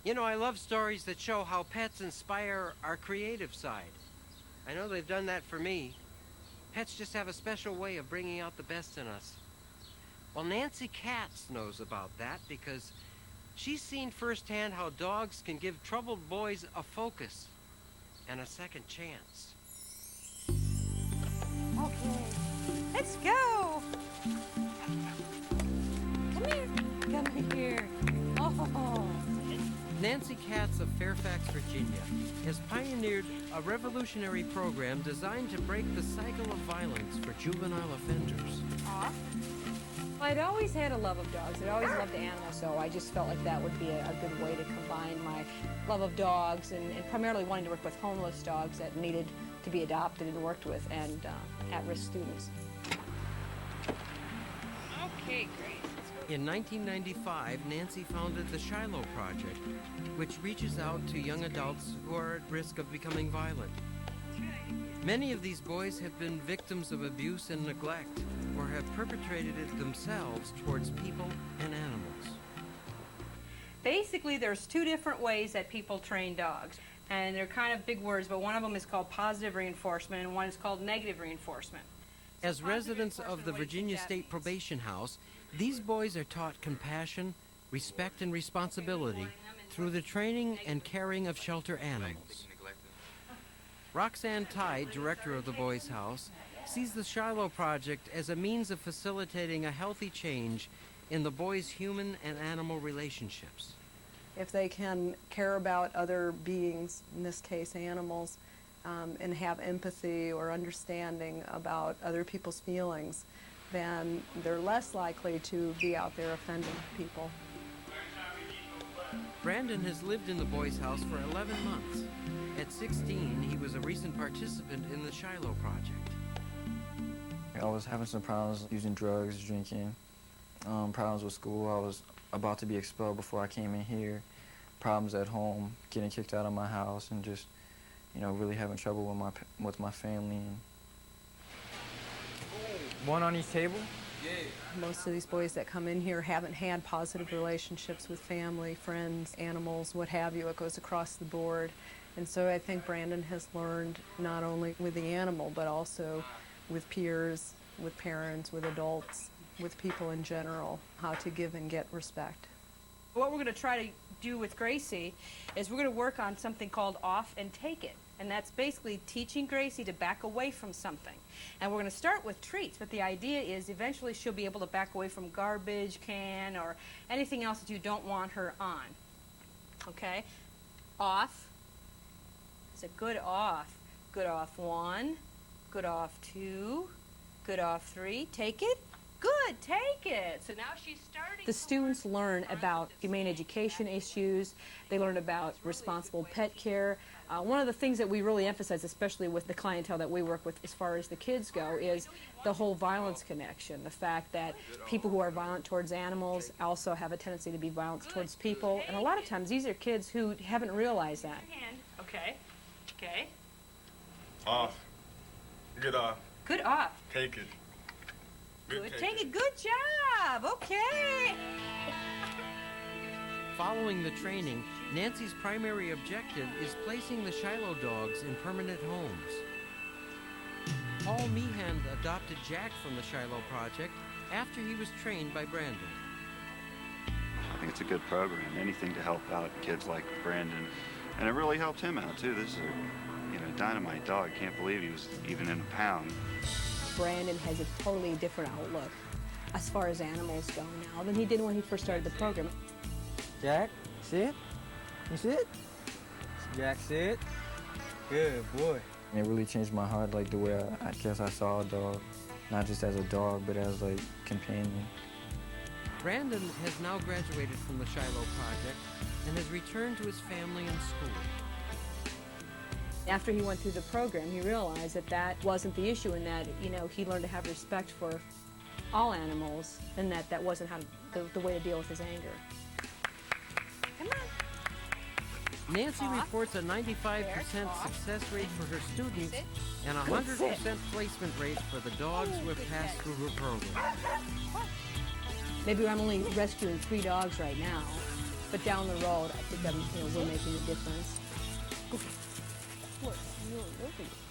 You know, I love stories that show how pets inspire our creative side. I know they've done that for me. Pets just have a special way of bringing out the best in us. Well, Nancy Katz knows about that because she's seen firsthand how dogs can give troubled boys a focus and a second chance. Okay, let's go. Come here. Oh. Nancy Katz of Fairfax, Virginia, has pioneered a revolutionary program designed to break the cycle of violence for juvenile offenders. I'd always had a love of dogs. I'd always loved animals, so I just felt like that would be a good way to combine my love of dogs and primarily wanting to work with homeless dogs that needed to be adopted and worked with, and at-risk students. Okay, great. In 1995, Nancy founded the Shiloh Project, which reaches out to young adults who are at risk of becoming violent. Many of these boys have been victims of abuse and neglect, or have perpetrated it themselves towards people and animals. Basically, there's two different ways that people train dogs, and they're kind of big words, but one of them is called positive reinforcement, and one is called negative reinforcement. As residents of the Virginia State Probation House, these boys are taught compassion, respect, and responsibility through the training and caring of shelter animals. Roxanne Tide, director of the Boys' House, sees the Shiloh Project as a means of facilitating a healthy change in the boys' human and animal relationships. If they can care about other beings, in this case animals, and have empathy or understanding about other people's feelings, then they're less likely to be out there offending people. Brandon has lived in the Boys' House for 11 months. At 16, he was a recent participant in the Shiloh Project. I was having some problems using drugs, drinking, problems with school. I was about to be expelled before I came in here, problems at home, getting kicked out of my house, and just, you know, really having trouble with my family. One on each table? Most of these boys that come in here haven't had positive relationships with family, friends, animals, what have you. It goes across the board. And so I think Brandon has learned not only with the animal, but also with peers, with parents, with adults, with people in general, how to give and get respect. What we're going to try to do with Gracie is we're going to work on something called off and take it. And that's basically teaching Gracie to back away from something. And we're going to start with treats, but the idea is eventually she'll be able to back away from garbage can or anything else that you don't want her on. Okay? Off. It's a good off. Good off 1. Good off 2. Good off 3. Take it. Good, take it. So now she's starting. The students learn about humane education issues. They learn about responsible pet care. One of the things that we really emphasize, especially with the clientele that we work with as far as the kids go, is the whole violence connection. The fact that people who are violent towards animals also have a tendency to be violent towards people. And a lot of times these are kids who haven't realized that. Okay. Okay. Off. Good off. Good off. Take it. Good. Take it. Good job. Okay. Following the training, Nancy's primary objective is placing the Shiloh dogs in permanent homes. Paul Meehan adopted Jack from the Shiloh Project after he was trained by Brandon. I think it's a good program, anything to help out kids like Brandon. And it really helped him out, too. This is a dynamite dog. Can't believe he was even in a pound. Brandon has a totally different outlook as far as animals go now than he did when he first started the program. Jack, sit. You sit? Jack, sit. Good boy. It really changed my heart, like the way I guess I saw a dog, not just as a dog, but as like companion. Brandon has now graduated from the Shiloh Project and has returned to his family and school. After he went through the program, he realized that that wasn't the issue, and that, you know, he learned to have respect for all animals, and that wasn't how the way to deal with his anger. Come on. Nancy reports a 95% success rate for her students and a 100% placement rate for the dogs who have passed through her program. Maybe I'm only rescuing 3 dogs right now, But down the road, I think we're making a difference. What? You're looking.